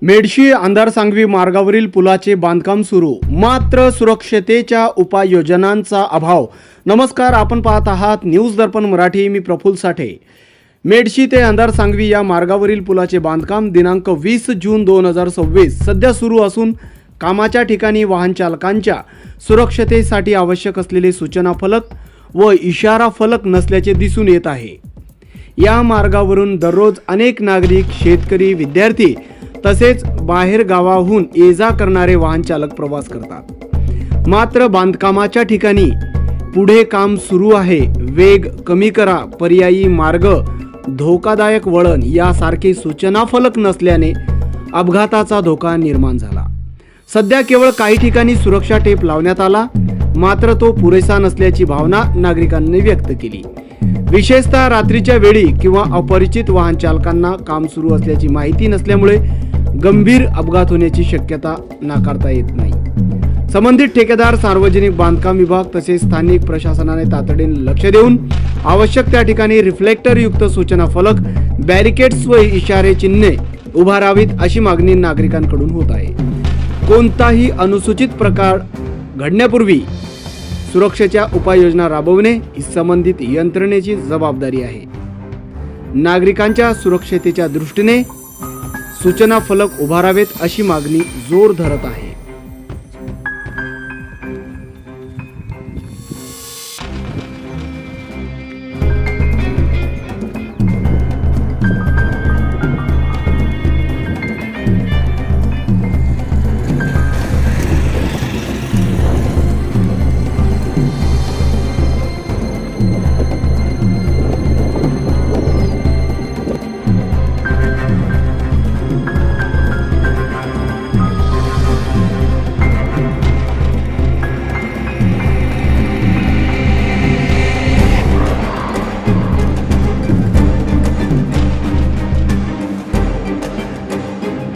मेडशी अंधार सांगवी मार्गावरील पुलाचे बांधकाम सुरू, मात्र सुरक्षतेच्या उपाययोजनांचा अभाव. नमस्कार, आपण पाहत आहात न्यूज दर्पण मराठी. मी प्रफुल्ल साठे. मेडशी ते अंधार सांगवी या मार्गावरील पुलाचे बांधकाम दिनांक 20 जून 2026 सध्या सुरू असून कामाच्या ठिकाणी वाहन चालकांच्या सुरक्षतेसाठी आवश्यक असलेले सूचना फलक व इशारा फलक नसल्याचे दिसून येत आहे. या मार्गावरून दररोज अनेक नागरिक, शेतकरी, विद्यार्थी तसेच बाहेर गावाहून ये जा करणारे वाहन चालक प्रवास करतात. मात्र बांधकामाच्या ठिकाणी पुढे काम सुरू आहे, वेग कमी करा, पर्यायी मार्ग, धोकादायक वळण यासारखे सूचना फलक नसल्याने अपघाताचा धोका निर्माण झाला. सध्या केवळ काही ठिकाणी सुरक्षा टेप लावण्यात आला, मात्र तो पुरेसा नसल्याची भावना नागरिकांनी व्यक्त केली. विशेषतः रात्रीच्या वेळी किंवा अपरिचित वाहन चालकांना काम सुरू असल्याची माहिती नसल्यामुळे गंभीर अपघात होण्याची शक्यता नाकारता येत नाही. संबंधित ठेकेदार, सार्वजनिक बांधकाम विभाग तसेच स्थानिक प्रशासनाने तातडीने लक्ष देऊन आवश्यक त्या ठिकाणी रिफ्लेक्टर युक्त सूचना फलक, बॅरिकेड्स व इशारे चिन्हे उभारावीत अशी मागणी नागरिकांकडून होत आहे. कोणताही अनुचित प्रकार घडण्यापूर्वी सुरक्षेच्या उपाययोजना राबवणे ही संबंधित यंत्रणेची जबाबदारी आहे. नागरिकांच्या सुरक्षतेच्या दृष्टीने सूचना फलक उभारावेत अशी मागणी जोर धरत आहे.